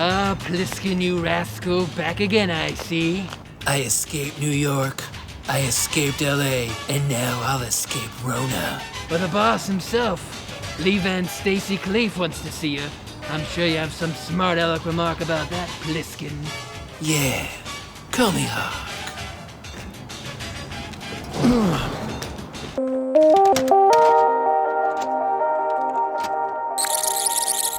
Ah, Plissken, you rascal, back again, I see. I escaped New York, I escaped LA, and now I'll escape Rona. But the boss himself, Lee Van Stacy Cleef, wants to see you. I'm sure you have some smart aleck remark about that, Plissken. Yeah, call me Hawk.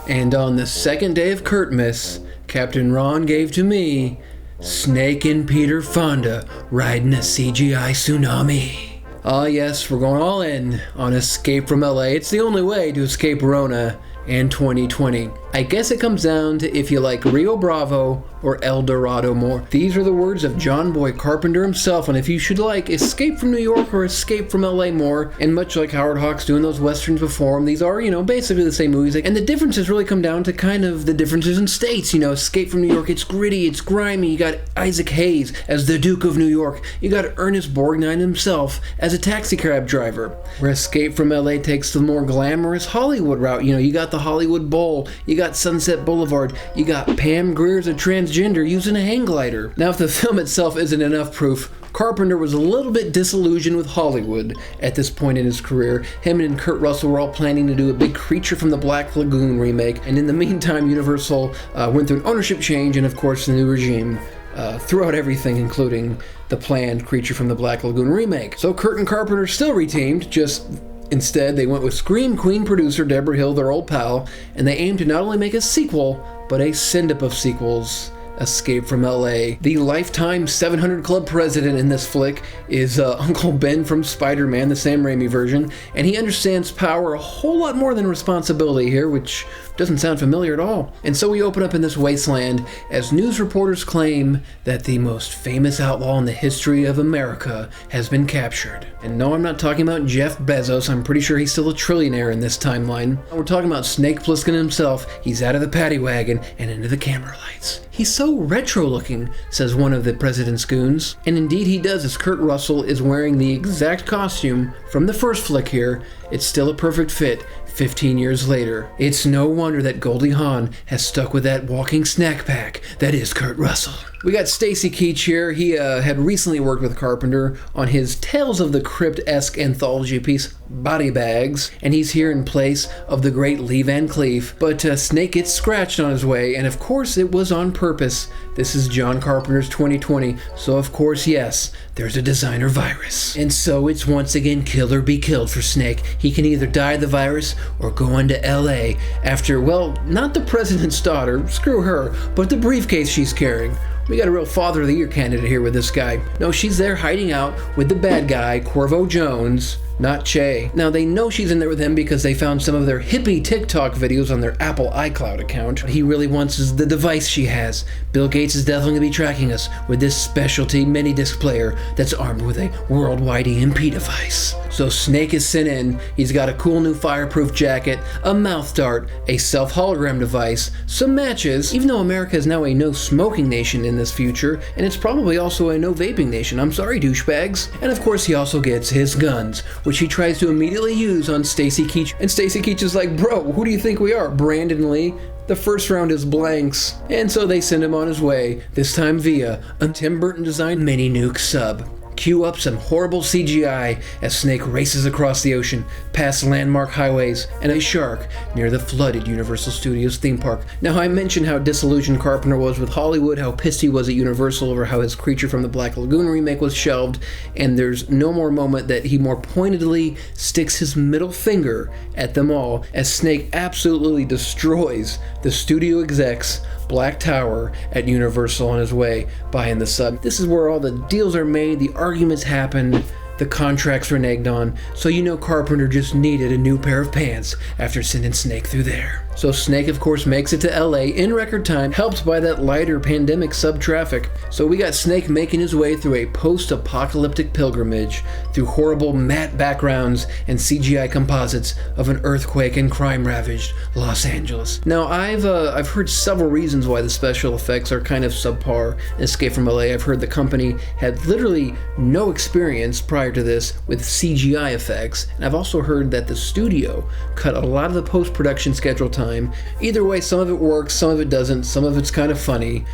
And on the second day of KURTmas, Captain Ron gave to me Snake and Peter Fonda riding a CGI tsunami. Ah yes, we're going all in on Escape from LA. It's the only way to escape Rona and 2020. I guess it comes down to if you like Rio Bravo or El Dorado more. These are the words of John Boy Carpenter himself, and if you should like Escape from New York or Escape from LA more, and much like Howard Hawks doing those westerns before him, these are, basically the same movies. And the differences really come down to kind of the differences in states. Escape from New York, it's gritty, it's grimy. You got Isaac Hayes as the Duke of New York. You got Ernest Borgnine himself as a taxi cab driver. Where Escape from LA takes the more glamorous Hollywood route. You got the Hollywood Bowl, you got Sunset Boulevard, you got Pam Grier as a transgender using a hang glider. Now, if the film itself isn't enough proof, Carpenter was a little bit disillusioned with Hollywood at this point in his career. Him and Kurt Russell were all planning to do a big Creature from the Black Lagoon remake, and in the meantime, Universal went through an ownership change, and of course, the new regime threw out everything, including the planned Creature from the Black Lagoon remake. So Kurt and Carpenter still reteamed, just instead, they went with Scream Queen producer Deborah Hill, their old pal, and they aimed to not only make a sequel, but a send-up of sequels, Escape from LA. The Lifetime 700 Club president in this flick is Uncle Ben from Spider-Man, the Sam Raimi version, and he understands power a whole lot more than responsibility here, which doesn't sound familiar at all. And so we open up in this wasteland as news reporters claim that the most famous outlaw in the history of America has been captured. And no, I'm not talking about Jeff Bezos. I'm pretty sure he's still a trillionaire in this timeline. We're talking about Snake Plissken himself. He's out of the paddy wagon and into the camera lights. He's so retro looking, says one of the president's goons. And indeed he does, as Kurt Russell is wearing the exact costume from the first flick here. It's still a perfect fit 15 years later. It's no wonder that Goldie Hawn has stuck with that walking snack pack that is Kurt Russell. We got Stacy Keach here. He had recently worked with Carpenter on his Tales of the Crypt-esque anthology piece, Body Bags, and he's here in place of the great Lee Van Cleef. But Snake gets scratched on his way, and of course it was on purpose. This is John Carpenter's 2020, so of course, yes, there's a designer virus. And so it's once again kill or be killed for Snake. He can either die of the virus or go on to LA after, well, not the president's daughter, screw her, but the briefcase she's carrying. We got a real Father of the Year candidate here with this guy. No, she's there hiding out with the bad guy, Corvo Jones, not Che. Now, they know she's in there with him because they found some of their hippie TikTok videos on their Apple iCloud account. What he really wants is the device she has. Bill Gates is definitely going to be tracking us with this specialty mini-disc player that's armed with a worldwide EMP device. So Snake is sent in. He's got a cool new fireproof jacket, a mouth dart, a self-hologram device, some matches, even though America is now a no-smoking nation in this future, and it's probably also a no-vaping nation. I'm sorry, douchebags. And of course, he also gets his guns, which he tries to immediately use on Stacy Keach. And Stacy Keach is like, bro, who do you think we are? Brandon Lee? The first round is blanks. And so they send him on his way, this time via a Tim Burton designed mini nuke sub. Cue up some horrible CGI as Snake races across the ocean, past landmark highways, and a shark near the flooded Universal Studios theme park. Now, I mentioned how disillusioned Carpenter was with Hollywood, how pissed he was at Universal over how his Creature from the Black Lagoon remake was shelved, and there's no more moment that he more pointedly sticks his middle finger at them all as Snake absolutely destroys the studio execs' Black Tower at Universal on his way buying the sub. This is where all the deals are made, the arguments happen, the contracts reneged on, so you know Carpenter just needed a new pair of pants after sending Snake through there. So Snake, of course, makes it to LA in record time, helped by that lighter pandemic sub-traffic. So we got Snake making his way through a post-apocalyptic pilgrimage, through horrible matte backgrounds and CGI composites of an earthquake and crime-ravaged Los Angeles. Now, I've heard several reasons why the special effects are kind of subpar in Escape from LA. I've heard the company had literally no experience prior to this with CGI effects, and I've also heard that the studio cut a lot of the post-production schedule time time. Either way, some of it works, some of it doesn't, some of it's kind of funny.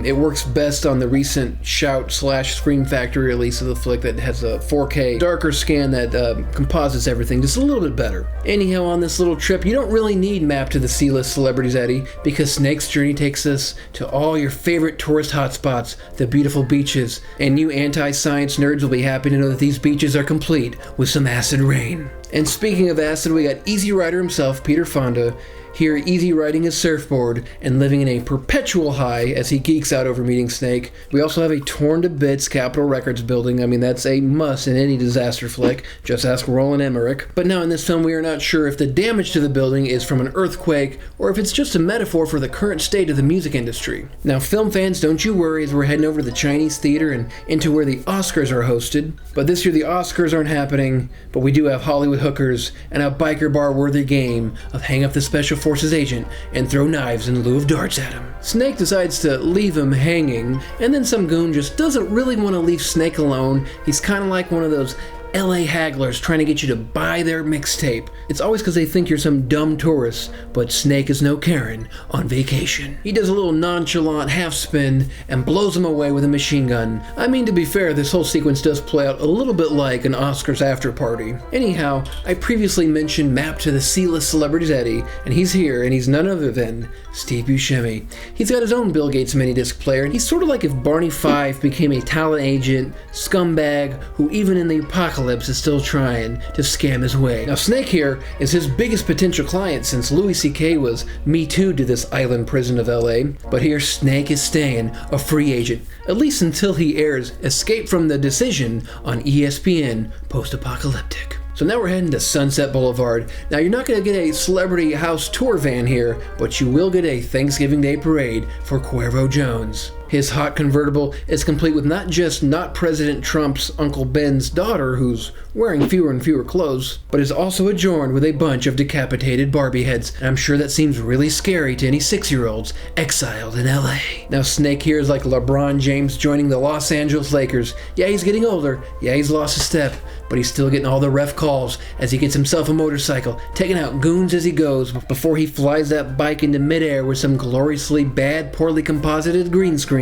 It works best on the recent Shout/Scream Factory release of the flick that has a 4K darker scan that composites everything just a little bit better. Anyhow, on this little trip, you don't really need Map to the C-List Celebrities, Eddie, because Snake's journey takes us to all your favorite tourist hotspots, the beautiful beaches, and you anti-science nerds will be happy to know that these beaches are complete with some acid rain. And speaking of acid, we got Easy Rider himself, Peter Fonda, here easy riding his surfboard and living in a perpetual high as he geeks out over meeting Snake. We also have a torn to bits Capitol Records building. I mean, that's a must in any disaster flick. Just ask Roland Emmerich. But now in this film, we are not sure if the damage to the building is from an earthquake or if it's just a metaphor for the current state of the music industry. Now, film fans, don't you worry, as we're heading over to the Chinese theater and into where the Oscars are hosted. But this year, the Oscars aren't happening, but we do have Hollywood hookers and a biker bar worthy game of hang up the Special Forces agent and throw knives in lieu of darts at him. Snake decides to leave him hanging, and then some goon just doesn't really want to leave Snake alone. He's kind of like one of those LA hagglers trying to get you to buy their mixtape. It's always because they think you're some dumb tourist, but Snake is no Karen on vacation. He does a little nonchalant half spin and blows him away with a machine gun. I mean, to be fair, this whole sequence does play out a little bit like an Oscars after party. Anyhow, I previously mentioned Map to the C-List Celebrities Eddie, and he's here, and he's none other than Steve Buscemi. He's got his own Bill Gates mini-disc player, and he's sort of like if Barney Fife became a talent agent, scumbag, who even in the apocalypse is still trying to scam his way. Now, Snake here is his biggest potential client since Louis C.K. was Me Too to this island prison of LA. But here, Snake is staying a free agent, at least until he airs Escape from the Decision on ESPN Post-Apocalyptic. So now we're heading to Sunset Boulevard. Now, you're not going to get a celebrity house tour van here, but you will get a Thanksgiving Day parade for Cuervo Jones. His hot convertible is complete with not President Trump's Uncle Ben's daughter, who's wearing fewer and fewer clothes, but is also adorned with a bunch of decapitated Barbie heads. And I'm sure that seems really scary to any 6-year-olds exiled in LA. Now, Snake here is like LeBron James joining the Los Angeles Lakers. Yeah, he's getting older. Yeah, he's lost a step, but he's still getting all the ref calls as he gets himself a motorcycle, taking out goons as he goes before he flies that bike into midair with some gloriously bad, poorly composited green screen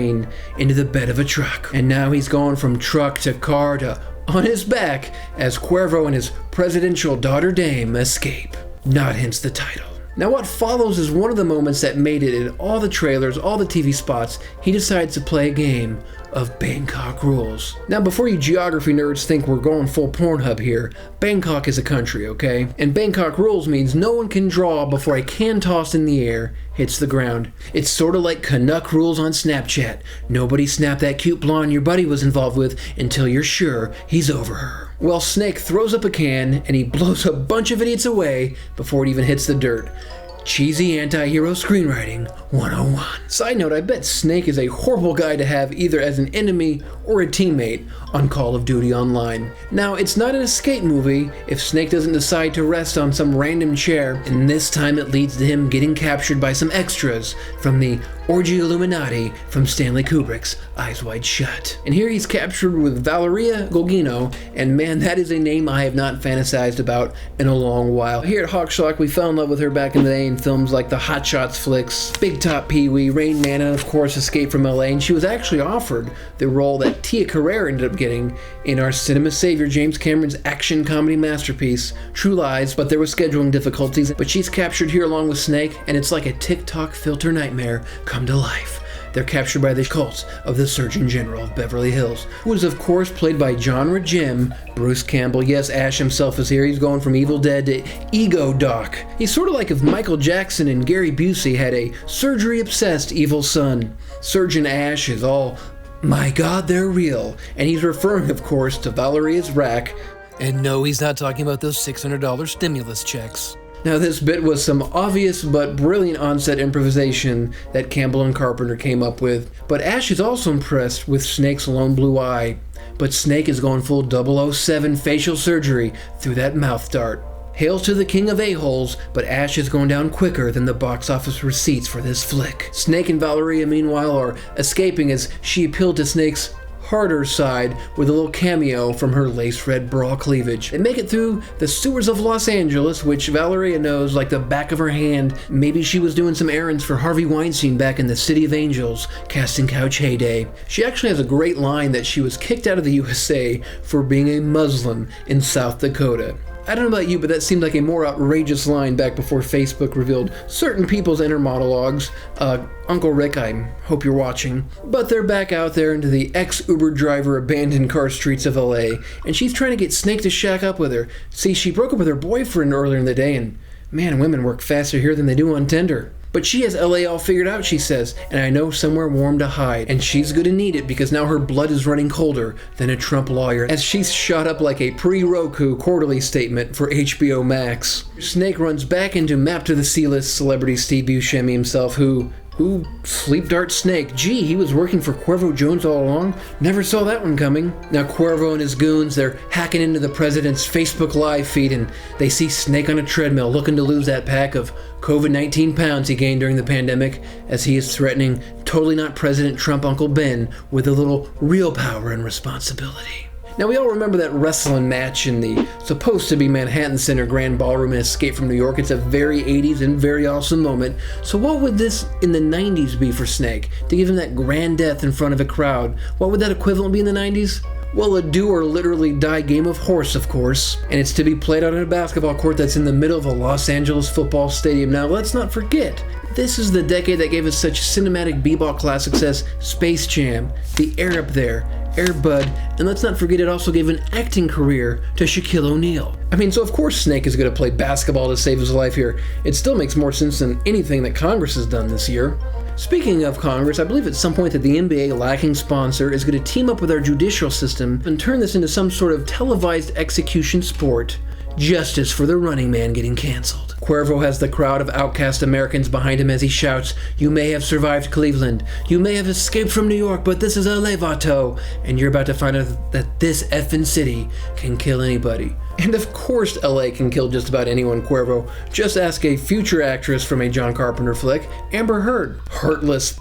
into the bed of a truck. And now he's going from truck to car to on his back as Cuervo and his presidential daughter dame escape. Not hence the title. Now, what follows is one of the moments that made it in all the trailers, all the TV spots. He decides to play a game of Bangkok Rules. Now, before you geography nerds think we're going full Pornhub here, Bangkok is a country, okay? And Bangkok Rules means no one can draw before a can tossed in the air hits the ground. It's sort of like Canuck Rules on Snapchat. Nobody snap that cute blonde your buddy was involved with until you're sure he's over her. Well, Snake throws up a can and he blows a bunch of idiots away before it even hits the dirt. Cheesy anti-hero screenwriting 101. Side note, I bet Snake is a horrible guy to have either as an enemy or a teammate on Call of Duty Online. Now, it's not an escape movie if Snake doesn't decide to rest on some random chair, and this time it leads to him getting captured by some extras from the Orgy Illuminati from Stanley Kubrick's Eyes Wide Shut. And here he's captured with Valeria Golgino, and man, that is a name I have not fantasized about in a long while. Here at HawkSchlock, we fell in love with her back in the day in films like the Hot Shots flicks, Big Top Pee-wee, Rain Man, and of course Escape from LA, and she was actually offered the role that Tia Carrere ended up getting in our cinema savior James Cameron's action comedy masterpiece, True Lies, but there were scheduling difficulties. But she's captured here along with Snake, and it's like a TikTok filter nightmare come to life. They're captured by the cult of the Surgeon General of Beverly Hills, who is of course played by genre Jim Bruce Campbell. Yes, Ash himself is here. He's going from Evil Dead to Ego Doc. He's sort of like if Michael Jackson and Gary Busey had a surgery-obsessed evil son. Surgeon Ash is all, my God, they're real. And he's referring, of course, to Valeria's rack. And no, he's not talking about those $600 stimulus checks. Now, this bit was some obvious but brilliant on-set improvisation that Campbell and Carpenter came up with. But Ash is also impressed with Snake's lone blue eye. But Snake is going full 007 facial surgery through that mouth dart. Hail to the king of a-holes, but Ash is going down quicker than the box office receipts for this flick. Snake and Valeria, meanwhile, are escaping as she appealed to Snake's harder side with a little cameo from her lace red bra cleavage. They make it through the sewers of Los Angeles, which Valeria knows like the back of her hand. Maybe she was doing some errands for Harvey Weinstein back in the City of Angels, casting couch heyday. She actually has a great line that she was kicked out of the USA for being a Muslim in South Dakota. I don't know about you, but that seemed like a more outrageous line back before Facebook revealed certain people's inner monologues. Uncle Rick, I hope you're watching. But they're back out there into the ex-Uber driver abandoned car streets of LA, and she's trying to get Snake to shack up with her. See, she broke up with her boyfriend earlier in the day, and man, women work faster here than they do on Tinder. But she has LA all figured out, she says, and I know somewhere warm to hide. And she's gonna need it because now her blood is running colder than a Trump lawyer as she's shot up like a pre-Roku quarterly statement for HBO Max. Snake runs back into Map to the C-list celebrity Steve Buscemi himself, who sleep dart Snake. Gee, he was working for Cuervo Jones all along? Never saw that one coming. Now Cuervo and his goons, they're hacking into the president's Facebook Live feed, and they see Snake on a treadmill looking to lose that pack of COVID-19 pounds he gained during the pandemic, as he is threatening totally not President Trump Uncle Ben with a little real power and responsibility. Now, we all remember that wrestling match in the supposed-to-be Manhattan Center Grand Ballroom in Escape from New York. It's a very 80s and very awesome moment. So what would this in the 90s be for Snake? To give him that grand death in front of a crowd, what would that equivalent be in the 90s? Well, a do or literally die game of horse, of course. And it's to be played out on a basketball court that's in the middle of a Los Angeles football stadium. Now, let's not forget, this is the decade that gave us such cinematic b-ball classics as Space Jam, The Air Up There, Air Bud, and let's not forget it also gave an acting career to Shaquille O'Neal. I mean, so of course Snake is going to play basketball to save his life here. It still makes more sense than anything that Congress has done this year. Speaking of Congress, I believe at some point that the NBA, lacking sponsor, is going to team up with our judicial system and turn this into some sort of televised execution sport. Justice for the Running Man getting canceled. Cuervo has the crowd of outcast Americans behind him as he shouts, "You may have survived Cleveland. You may have escaped from New York, but this is LA, vato. And you're about to find out that this effing city can kill anybody." And of course LA can kill just about anyone, Cuervo. Just ask a future actress from a John Carpenter flick, Amber Heard. Heartless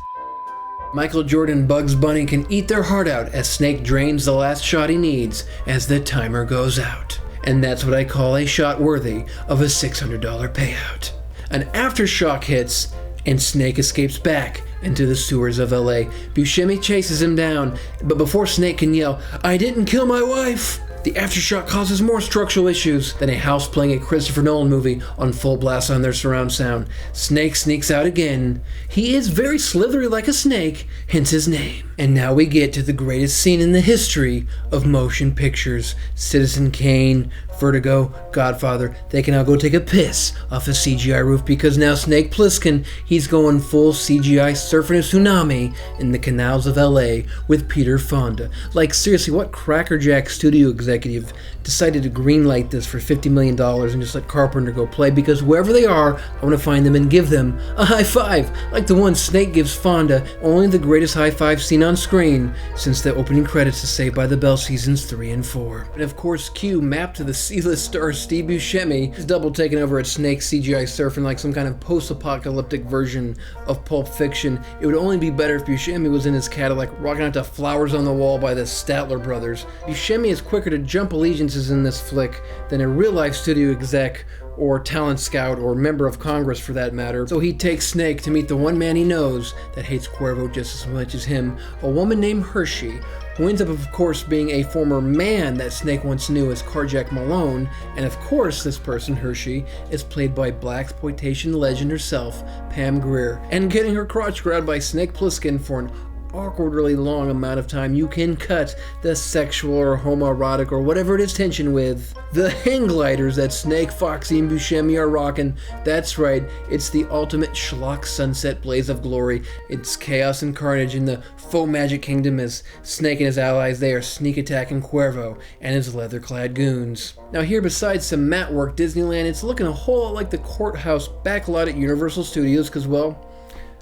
Michael Jordan and Bugs Bunny can eat their heart out as Snake drains the last shot he needs as the timer goes out. And that's what I call a shot worthy of a $600 payout. An aftershock hits, and Snake escapes back into the sewers of LA. Buscemi chases him down, but before Snake can yell, "I didn't kill my wife!" the aftershock causes more structural issues than a house playing a Christopher Nolan movie on full blast on their surround sound. Snake sneaks out again. He is very slithery like a snake, hence his name. And now we get to the greatest scene in the history of motion pictures. Citizen Kane, Vertigo, Godfather, they can now go take a piss off a CGI roof because now Snake Plissken, he's going full CGI surfing a tsunami in the canals of LA with Peter Fonda. Like seriously, what crackerjack studio executive decided to greenlight this for $50 million and just let Carpenter go play? Because wherever they are, I want to find them and give them a high five, like the one Snake gives Fonda, only the greatest high five seen on screen since the opening credits to Saved by the Bell seasons 3 and 4. And of course, cue Map to the C-list star Steve Buscemi is double taking over at Snake CGI surfing like some kind of post-apocalyptic version of Pulp Fiction. It would only be better if Buscemi was in his Cadillac rocking out to Flowers on the Wall by the Statler brothers. Buscemi is quicker to jump allegiances in this flick than a real-life studio exec or talent scout or member of Congress for that matter. So he takes Snake to meet the one man he knows that hates Cuervo just as much as him, a woman named Hershey, who ends up of course being a former man that Snake once knew as Carjack Malone, and of course this person, Hershey, is played by blaxploitation legend herself, Pam Grier, and getting her crotch grabbed by Snake Plissken for an awkwardly long amount of time you can cut the sexual or homoerotic or whatever it is tension with. The hang gliders that Snake, Foxy, and Buscemi are rocking, that's right, it's the ultimate Schlock sunset blaze of glory. It's chaos and carnage in the faux magic kingdom as Snake and his allies, they are sneak attacking Cuervo and his leather-clad goons. Now here, besides some matte work, Disneyland, it's looking a whole lot like the courthouse backlot at Universal Studios because, well,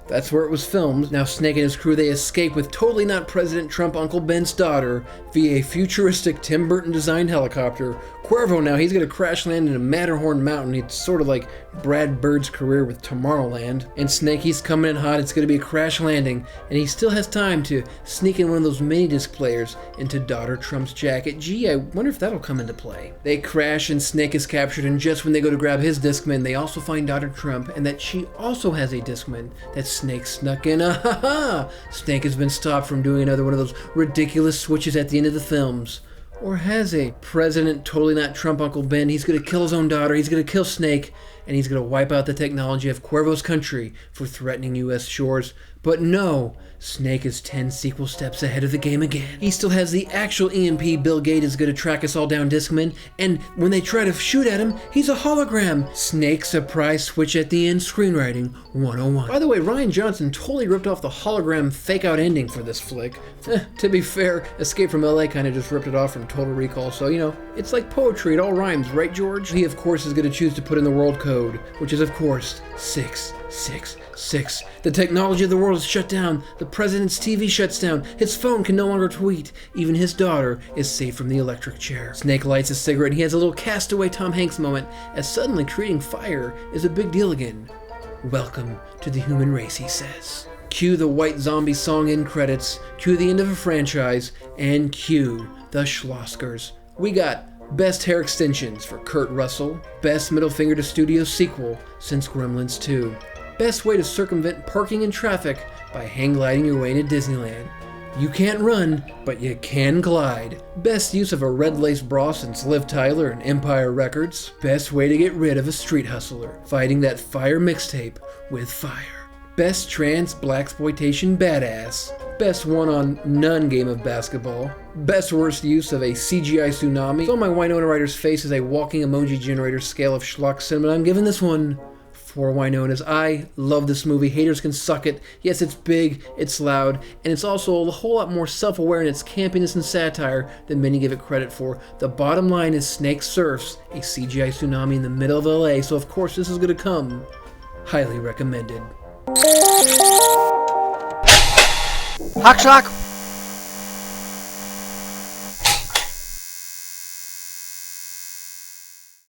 That's where it was filmed. Now Snake and his crew, they escape with totally not President Trump Uncle Ben's daughter via a futuristic Tim Burton designed helicopter. Cuervo now, he's gonna crash land in a Matterhorn mountain. It's sort of like Brad Bird's career with Tomorrowland. And Snake, he's coming in hot. It's gonna be a crash landing. And he still has time to sneak in one of those mini disc players into daughter Trump's jacket. Gee, I wonder if that'll come into play. They crash and Snake is captured, and just when they go to grab his Discman, they also find daughter Trump, and that she also has a Discman that Snake snuck in. Ah ha ha! Snake has been stopped from doing another one of those ridiculous switches at the end of the films. Or has a President Totally Not Trump Uncle Ben. He's gonna kill his own daughter, he's gonna kill Snake, and he's gonna wipe out the technology of Cuervo's country for threatening US shores. But no, Snake is 10 sequel steps ahead of the game again. He still has the actual EMP Bill Gates is gonna track us all down Discman, and when they try to shoot at him, he's a hologram. Snake surprise switch at the end, screenwriting 101. By the way, Rian Johnson totally ripped off the hologram fake out ending for this flick. To be fair, Escape from LA kinda just ripped it off from Total Recall, so you know, it's like poetry, it all rhymes, right George? He of course is gonna choose to put in the world code, which is of course 666. The technology of the world is shut down. The president's TV shuts down. His phone can no longer tweet. Even his daughter is safe from the electric chair. Snake lights a cigarette and he has a little castaway Tom Hanks moment as suddenly creating fire is a big deal again. Welcome to the human race, he says. Cue the white zombie song in credits, cue the end of a franchise, and cue the Schlockers. We got Best Hair Extensions for Kurt Russell, Best Middle Finger to Studio Sequel since Gremlins 2, Best Way to Circumvent Parking and Traffic by Hang Gliding Your Way into Disneyland. You can't run, but you can glide. Best use of a red lace bra since Liv Tyler and Empire Records. Best way to get rid of a street hustler, fighting that fire mixtape with fire. Best trans blaxploitation badass. Best one-on-none game of basketball. Best worst use of a CGI tsunami. So my Winona Ryder's face is a walking emoji generator scale of schlock cinema. I'm giving this one 4 Winonas. I love this movie. Haters can suck it. Yes, it's big, it's loud, and it's also a whole lot more self-aware in its campiness and satire than many give it credit for. The bottom line is Snake surfs a CGI tsunami in the middle of LA, so of course this is gonna come. Highly recommended. HawkSchlock